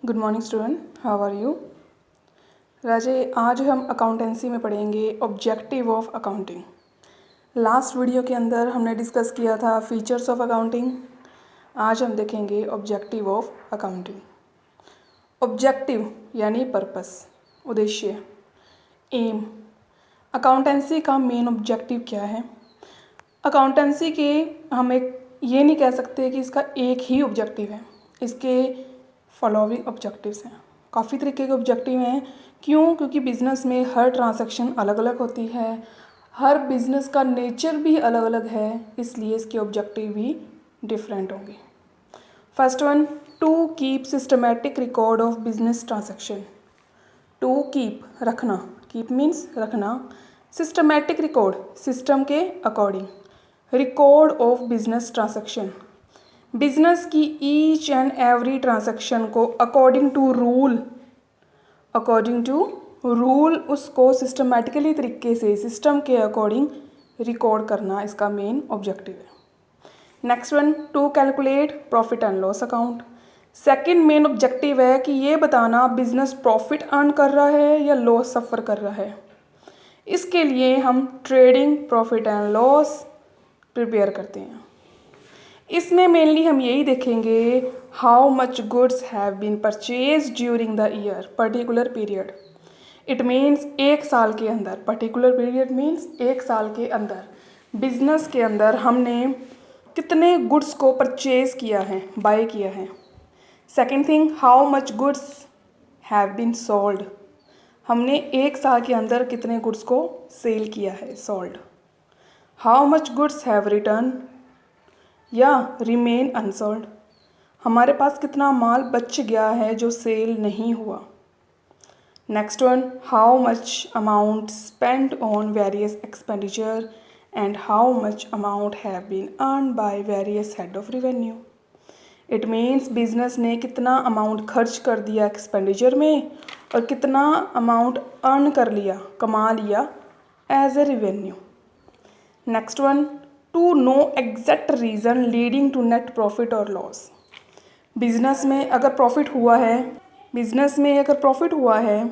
Good morning student, how are you. Raje, आज हम accountancy में पढ़ेंगे objective of accounting. Last video के अंदर हमने डिस्कस किया था फीचर्स ऑफ अकाउंटिंग। आज हम देखेंगे ऑब्जेक्टिव ऑफ अकाउंटिंग। ऑब्जेक्टिव यानी पर्पस, उद्देश्य, एम। अकाउंटेंसी का मेन ऑब्जेक्टिव क्या है? अकाउंटेंसी के हम एक ये नहीं कह सकते कि इसका एक ही ऑब्जेक्टिव है। इसके फॉलोइंग ऑब्जेक्टिव्स हैं। काफ़ी तरीके के ऑब्जेक्टिव हैं। क्यों? क्योंकि बिज़नेस में हर ट्रांजैक्शन अलग अलग होती है, हर बिज़नेस का नेचर भी अलग अलग है, इसलिए इसके ऑब्जेक्टिव भी डिफरेंट होंगे। First one, to keep systematic record of business transaction. To keep, रखना, कीप मीन्स रखना, सिस्टमैटिक रिकॉर्ड, सिस्टम के according, record of business transaction, business की ईच एंड एवरी ट्रांजैक्शन को अकॉर्डिंग टू रूल उसको systematically तरीके से system के according record करना इसका मेन ऑब्जेक्टिव है। Next one, to calculate profit and loss account. Second main objective है कि ये बताना बिजनेस प्रॉफिट अर्न कर रहा है या लॉस सफ़र कर रहा है। इसके लिए हम trading profit and loss prepare करते हैं। इसमें मेनली हम यही देखेंगे how much goods have been purchase during the year, particular period. It means एक साल के अंदर, पर्टिकुलर पीरियड मीन्स एक साल के अंदर बिजनेस के अंदर हमने कितने गुड्स को परचेज किया है, बाय किया है। Second thing, how much goods have been sold, हमने एक साल के अंदर कितने गुड्स को सेल किया है, sold. How much goods have return या रिमेन अनसोल्ड, हमारे पास कितना माल बच गया है जो सेल नहीं हुआ। Next one, how much amount spend on various expenditure and how much amount have been earn by various head of revenue. It means business ने कितना अमाउंट खर्च कर दिया एक्सपेंडिचर में और कितना अमाउंट अर्न कर लिया, कमा लिया as a revenue. Next one, to know exact reason leading to net profit और लॉस। बिजनेस में अगर प्रॉफिट हुआ है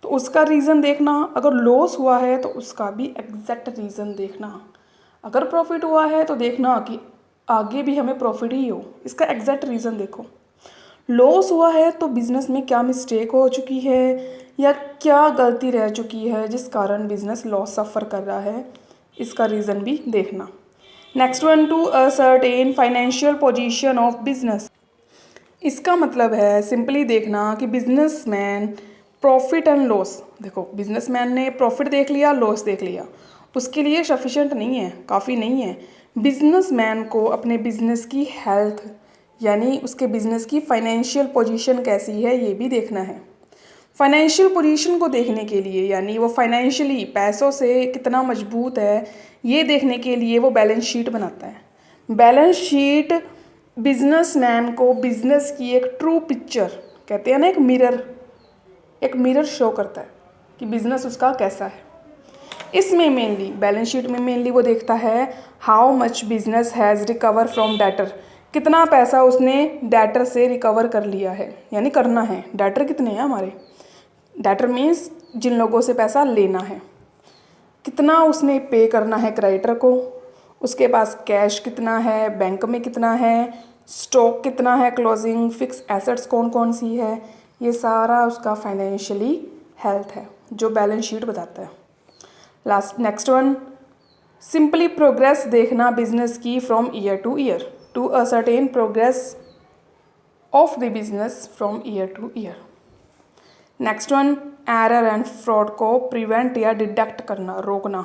तो उसका रीज़न देखना, अगर लॉस हुआ है तो उसका भी एग्जैक्ट रीज़न देखना। अगर प्रॉफिट हुआ है तो देखना कि आगे भी हमें प्रॉफिट ही हो, इसका एग्जैक्ट रीज़न देखो। लॉस हुआ है तो बिज़नेस में क्या मिस्टेक हो चुकी है या क्या गलती रह चुकी है जिस कारण बिज़नेस लॉस सफ़र कर रहा है, इसका रीज़न भी देखना। Next one, to ascertain financial position of business. इसका मतलब है सिंपली देखना कि बिजनेसमैन प्रॉफिट एंड लॉस, देखो बिजनेसमैन ने प्रॉफिट देख लिया, लॉस देख लिया, उसके लिए सफिशेंट नहीं है, काफ़ी नहीं है। बिजनेसमैन को अपने बिजनेस की हेल्थ यानी उसके बिजनेस की फाइनेंशियल पोजीशन कैसी है ये भी देखना है। फाइनेंशियल पोजीशन को देखने के लिए यानी वो फाइनेंशियली पैसों से कितना मजबूत है ये देखने के लिए वो बैलेंस शीट बनाता है। बैलेंस शीट बिजनेसमैन को बिजनेस की एक ट्रू पिक्चर, कहते हैं ना, एक मिरर शो करता है कि बिजनेस उसका कैसा है। इसमें मेनली बैलेंस शीट में मेनली वो देखता है how much business has recover from debtor, कितना पैसा उसने डेटर से रिकवर कर लिया है, यानी करना है। डेटर कितने हैं हमारे, डेटर मीन्स जिन लोगों से पैसा लेना है, कितना उसने पे करना है क्रेडिटर को, उसके पास कैश कितना है, बैंक में कितना है, स्टॉक कितना है, क्लोजिंग फिक्स एसेट्स कौन कौन सी है, ये सारा उसका फाइनेंशियली हेल्थ है जो बैलेंस शीट बताता है। नेक्स्ट वन, सिंपली प्रोग्रेस देखना बिजनेस की from year to year, to ascertain progress of the business from year to year. Next one, error and fraud को प्रिवेंट या डिटेक्ट करना, रोकना,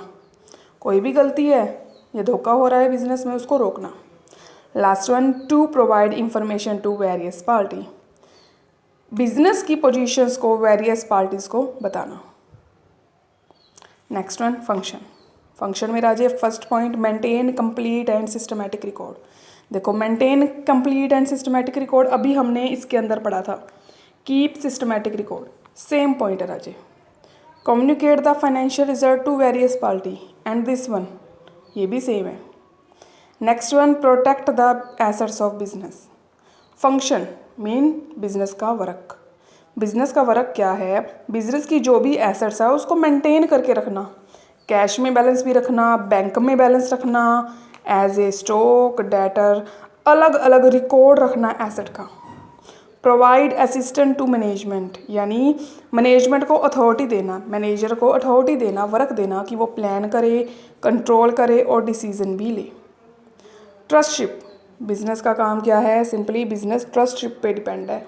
कोई भी गलती है या धोखा हो रहा है बिजनेस में उसको रोकना। Last one, to provide information to various party, business की पोजीशंस को वेरियस पार्टीज को बताना। नेक्स्ट वन, फंक्शन में Raje first point, maintain complete and systematic record. देखो maintain complete and systematic record अभी हमने इसके अंदर पढ़ा था, keep systematic record same point है Raje. Communicate the financial result to various party and this one, ये भी सेम है। Next one, protect the assets of business. Function main business का वर्क। बिजनेस का वर्क क्या है? बिजनेस की जो भी एसेट्स है उसको मेंटेन करके रखना, कैश में बैलेंस भी रखना, बैंक में बैलेंस रखना, एज ए स्टॉक डेटर, अलग अलग रिकॉर्ड रखना एसेट का। प्रोवाइड असिस्टेंट टू मैनेजमेंट, यानी मैनेजमेंट को अथॉरिटी देना, मैनेजर को अथॉरिटी देना, वर्क देना कि वो प्लान करे, कंट्रोल करे और डिसीजन भी ले। ट्रस्टशिप, बिजनेस का काम क्या है? सिंपली बिजनेस ट्रस्टशिप पे डिपेंड है।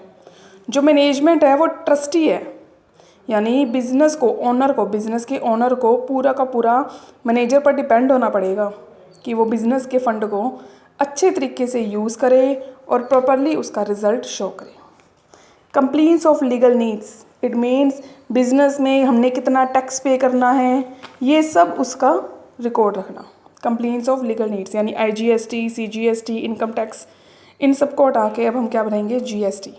जो मैनेजमेंट है वो ट्रस्टी है, यानी बिजनेस को, ओनर को, बिजनेस के ओनर को पूरा का पूरा मैनेजर पर डिपेंड होना पड़ेगा कि वो बिजनेस के फंड को अच्छे तरीके से यूज़ करे और प्रॉपरली उसका रिजल्ट शो करे। Complaints of legal needs, it means business में हमने कितना टैक्स पे करना है, ये सब उसका रिकॉर्ड रखना। कंप्लेंट्स ऑफ लीगल नीड्स यानी IGST, CGST, इनकम टैक्स, इन सबको हटा के अब हम क्या बनाएंगे? GST।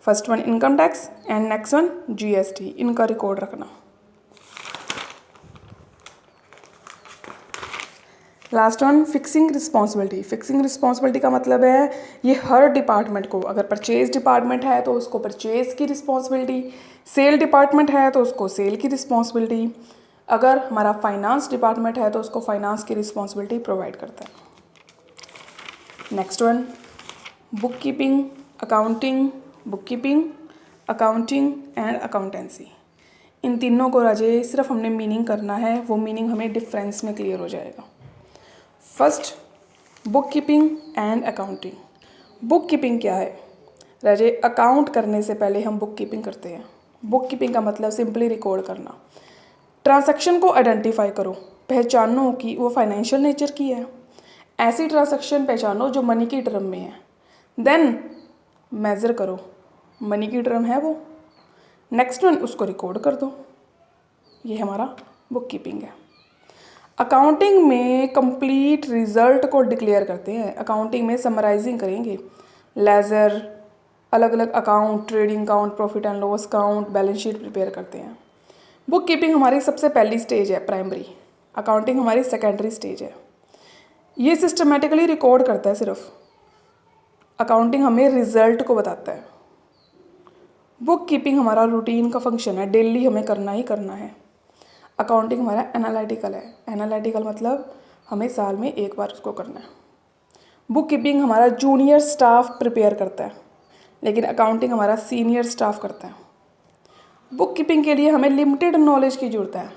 First one income tax and next one GST, इनका रिकॉर्ड रखना। Last one fixing responsibility. Fixing responsibility का मतलब है ये हर डिपार्टमेंट को, अगर परचेज डिपार्टमेंट है तो उसको परचेज की रिस्पॉन्सिबिलिटी, सेल डिपार्टमेंट है तो उसको सेल की रिस्पॉन्सिबिलिटी, अगर हमारा फाइनेंस डिपार्टमेंट है तो उसको फाइनेंस की रिस्पॉन्सिबिलिटी प्रोवाइड करता है। Next one book keeping, accounting, book keeping, accounting and accountancy. इन तीनों को राजे सिर्फ हमने मीनिंग करना है, वो मीनिंग हमें डिफरेंस में क्लियर हो जाएगा। First book keeping and accounting. Book keeping क्या है? राजे अकाउंट करने से पहले हम बुक कीपिंग करते हैं। बुक कीपिंग का मतलब सिंपली रिकॉर्ड करना। ट्रांजैक्शन को आइडेंटिफाई करो, पहचानो कि वो फाइनेंशियल नेचर की है, ऐसी ट्रांजैक्शन पहचानो जो मनी की टर्म में है। देन मेज़र करो, मनी की टर्म है वो। नेक्स्ट वन उसको रिकॉर्ड कर दो। ये हमारा बुक कीपिंग है। अकाउंटिंग में कंप्लीट रिजल्ट को डिक्लेयर करते हैं। अकाउंटिंग में समराइजिंग करेंगे, लेजर, अलग अलग account, trading account, profit and loss account, balance sheet prepare करते हैं। बुक कीपिंग हमारी सबसे पहली स्टेज है, प्राइमरी। अकाउंटिंग हमारी सेकेंडरी स्टेज है। ये सिस्टमेटिकली रिकॉर्ड करता है सिर्फ। अकाउंटिंग हमें रिजल्ट को बताता है। बुक कीपिंग हमारा रूटीन का फंक्शन है, डेली हमें करना ही करना है। अकाउंटिंग हमारा एनालिटिकल है। एनालिटिकल मतलब हमें साल में एक बार उसको करना है। बुक कीपिंग हमारा जूनियर स्टाफ प्रिपेयर करता है, लेकिन अकाउंटिंग हमारा सीनियर स्टाफ करता है। बुक कीपिंग के लिए हमें लिमिटेड नॉलेज की ज़रूरत है,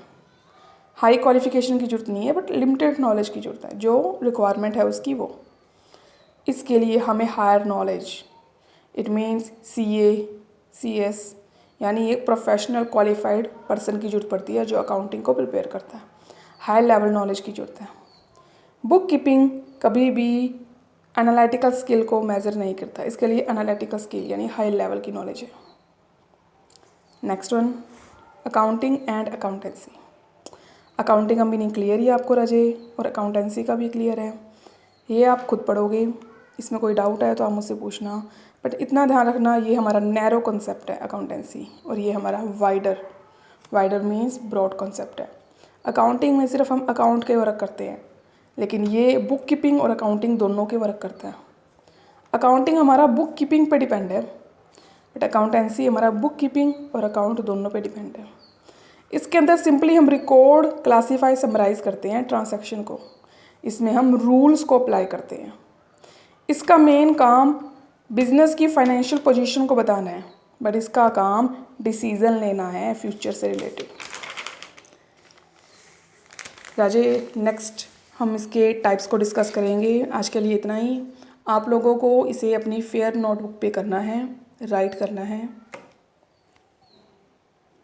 हाई क्वालिफिकेशन की ज़रूरत नहीं है, बट लिमिटेड नॉलेज की ज़रूरत है, जो रिक्वायरमेंट है उसकी वो। इसके लिए हमें higher knowledge, it means CA, CS, यानी एक प्रोफेशनल क्वालिफाइड पर्सन की ज़रूरत पड़ती है जो अकाउंटिंग को प्रिपेयर करता है। हाई लेवल नॉलेज की ज़रूरत है। बुक कीपिंग कभी भी एनालिटिकल स्किल को मेज़र नहीं करता, इसके लिए एनालिटिकल स्किल यानी हाई लेवल की नॉलेज है। Next one accounting and accountancy. Accounting का मीनिंग क्लियर ही आपको राजे, और अकाउंटेंसी का भी क्लियर है। ये आप खुद पढ़ोगे, इसमें कोई डाउट है तो आप मुझसे पूछना, बट इतना ध्यान रखना ये हमारा नैरो कॉन्सेप्ट है अकाउंटेंसी, और ये हमारा वाइडर मीन्स ब्रॉड कॉन्सेप्ट है। अकाउंटिंग में सिर्फ हम अकाउंट के वर्क करते हैं, लेकिन ये बुक कीपिंग और अकाउंटिंग दोनों के वर्क करता है। अकाउंटिंग हमारा बुक कीपिंग पे डिपेंड है, बट अकाउंटेंसी हमारा बुक कीपिंग और अकाउंट दोनों पे डिपेंड है। इसके अंदर सिंपली हम रिकॉर्ड, क्लासीफाई, समराइज करते हैं ट्रांजैक्शन को। इसमें हम रूल्स को अप्लाई करते हैं। इसका मेन काम बिजनेस की फाइनेंशियल पोजीशन को बताना है, बट इसका काम डिसीजन लेना है फ्यूचर से रिलेटेड। राजे नेक्स्ट हम इसके टाइप्स को डिस्कस करेंगे। आज के लिए इतना ही। आप लोगों को इसे अपनी फेयर नोटबुक पे करना है, राइट करना है।